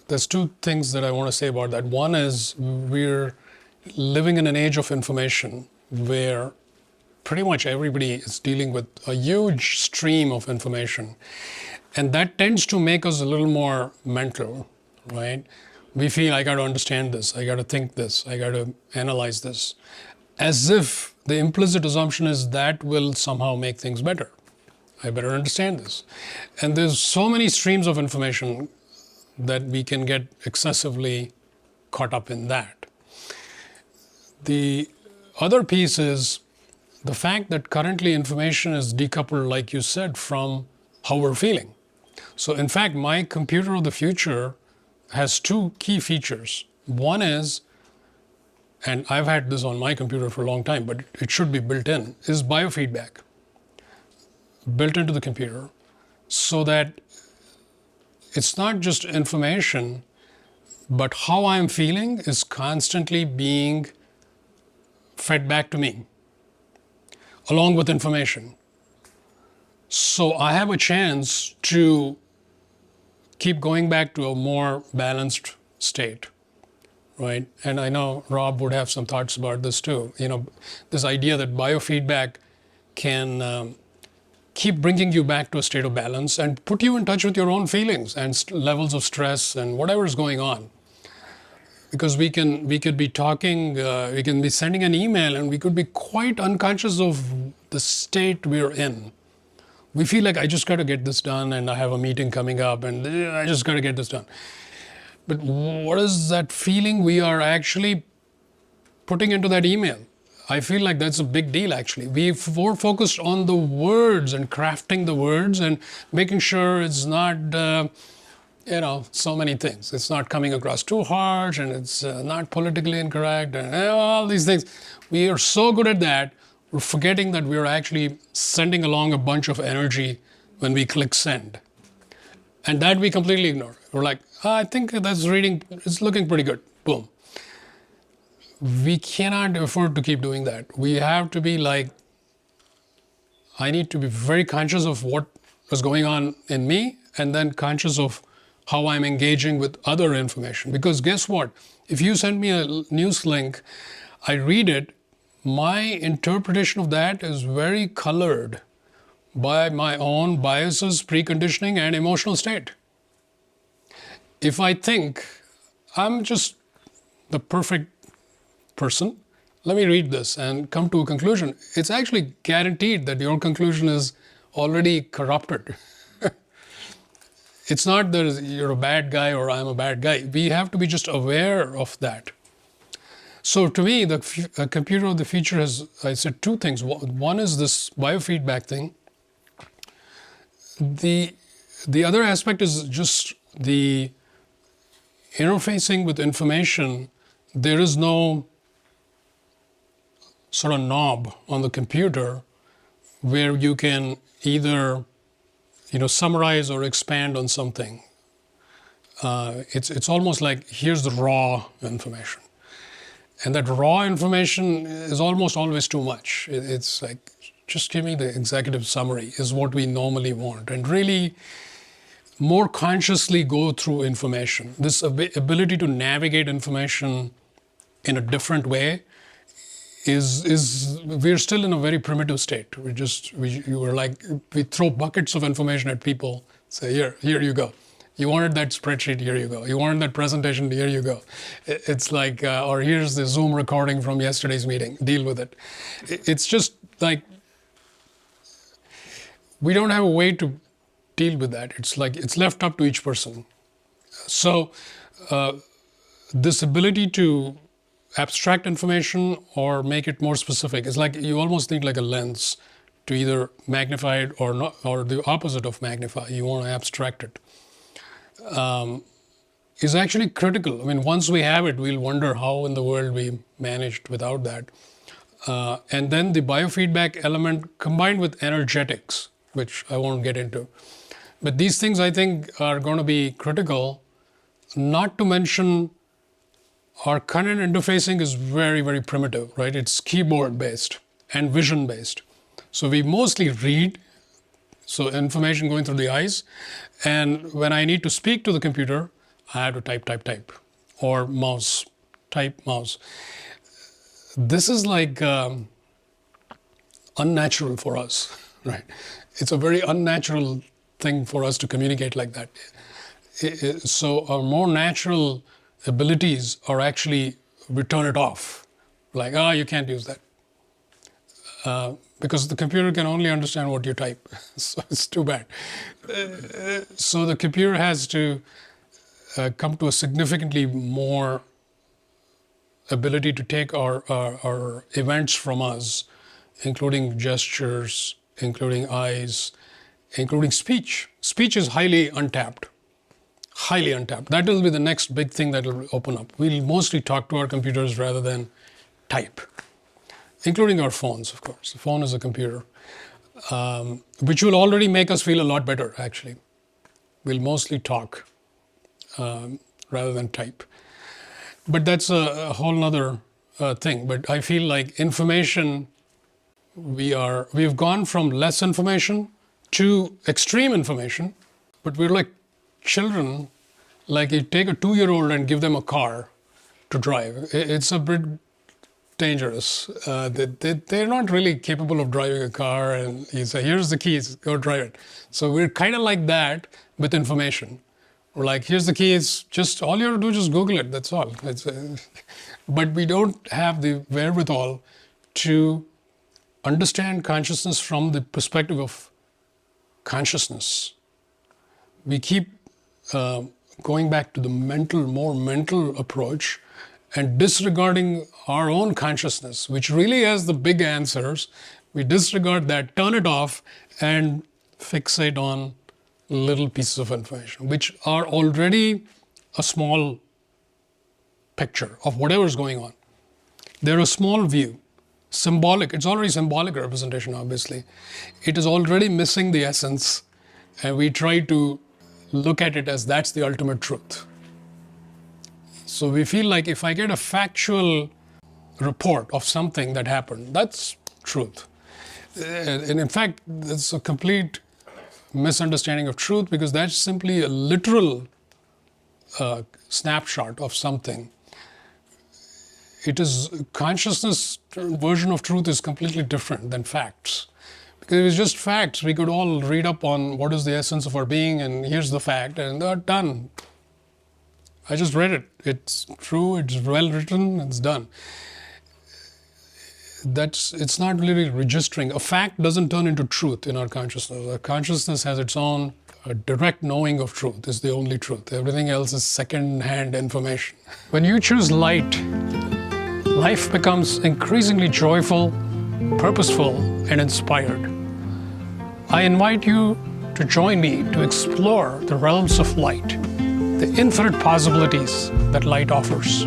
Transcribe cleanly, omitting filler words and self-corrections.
there's two things that I want to say about that. One is we're living in an age of information where pretty much everybody is dealing with a huge stream of information. And that tends to make us a little more mental, right? We feel, I got to understand this, I got to think this, I got to analyze this, as if the implicit assumption is that will somehow make things better. I better understand this. And there's so many streams of information that we can get excessively caught up in that. The other piece is the fact that currently information is decoupled, like you said, from how we're feeling. So in fact, my computer of the future has two key features. One is, and I've had this on my computer for a long time, but it should be built in, is biofeedback. Built into the computer so that it's not just information, but how I'm feeling is constantly being fed back to me, along with information. So I have a chance to keep going back to a more balanced state, right? And I know Rob would have some thoughts about this too. You know, this idea that biofeedback can keep bringing you back to a state of balance and put you in touch with your own feelings and levels of stress and whatever is going on. Because we could be talking, we can be sending an email and we could be quite unconscious of the state we're in. We feel like I just got to get this done and I have a meeting coming up and I just got to get this done. But what is that feeling we are actually putting into that email? I feel like that's a big deal actually. We're more focused on the words and crafting the words and making sure it's not, so many things. It's not coming across too harsh and it's not politically incorrect and all these things. We are so good at that, we're forgetting that we're actually sending along a bunch of energy when we click send. And that we completely ignore. We're like, I think that's reading, it's looking pretty good. Boom. We cannot afford to keep doing that. We have to be like, I need to be very conscious of what is going on in me and then conscious of how I'm engaging with other information. Because guess what? If you send me a news link, I read it, my interpretation of that is very colored by my own biases, preconditioning, and emotional state. If I think I'm just the perfect person, let me read this and come to a conclusion, it's actually guaranteed that your conclusion is already corrupted. It's not that you're a bad guy or I'm a bad guy. We have to be just aware of that. So to me, the computer of the future has, I said two things. One is this biofeedback thing. The other aspect is just the interfacing with information. There is no sort of knob on the computer where you can either summarize or expand on something. It's almost like here's the raw information. And that raw information is almost always too much. It's like, just give me the executive summary is what we normally want. And really more consciously go through information. This ability to navigate information in a different way we're still in a very primitive state. We throw buckets of information at people, say, here you go. You wanted that spreadsheet, here you go. You wanted that presentation, here you go. It's like, or here's the Zoom recording from yesterday's meeting, deal with it. It's just like, we don't have a way to deal with that. It's like, it's left up to each person. So this ability to abstract information or make it more specific, it's like you almost need like a lens to either magnify it or not, or the opposite of magnify. You want to abstract it. Is actually critical. I mean, once we have it, we'll wonder how in the world we managed without that. And then the biofeedback element combined with energetics, which I won't get into. But these things I think are going to be critical, not to mention our current interfacing is very, very primitive, right? It's keyboard based and vision based. So we mostly read, so information going through the eyes. And when I need to speak to the computer, I have to type, or mouse, type, mouse. This is like unnatural for us, right? It's a very unnatural thing for us to communicate like that. So our more natural abilities are actually, we turn it off. Like, you can't use that. Because the computer can only understand what you type. So it's too bad. So the computer has to come to a significantly more ability to take our events from us, including gestures, including eyes, including speech. Speech is highly untapped. Highly untapped. That will be the next big thing that will open up. We'll mostly talk to our computers rather than type, including our phones, of course. The phone is a computer, which will already make us feel a lot better, actually. We'll mostly talk rather than type. But that's a whole other thing. But I feel like information, we've gone from less information to extreme information, but we're like children. Like you take a 2-year-old and give them a car to drive. It's a bit dangerous. They're not really capable of driving a car, and you say, here's the keys, go drive it. So we're kind of like that with information. We're like, here's the keys, just all you have to do is just Google it, that's all. But we don't have the wherewithal to understand consciousness from the perspective of consciousness. We keep going back to the more mental approach and disregarding our own consciousness, which really has the big answers. We disregard that, turn it off, and fixate on little pieces of information, which are already a small picture of whatever's going on. They're a small view, symbolic. It's already symbolic representation, obviously. It is already missing the essence, and we try to look at it as that's the ultimate truth. So we feel like if I get a factual report of something that happened, that's truth. And in fact, it's a complete misunderstanding of truth, because that's simply a literal snapshot of something. It is consciousness version of truth is completely different than facts. Because if it's just facts, we could all read up on what is the essence of our being, and here's the fact, and they're done. I just read it. It's true, it's well written, it's done. It's not really registering. A fact doesn't turn into truth in our consciousness. Our consciousness has its own direct knowing of truth is the only truth. Everything else is second-hand information. When you choose light, life becomes increasingly joyful, purposeful, and inspired. I invite you to join me to explore the realms of light, the infinite possibilities that light offers.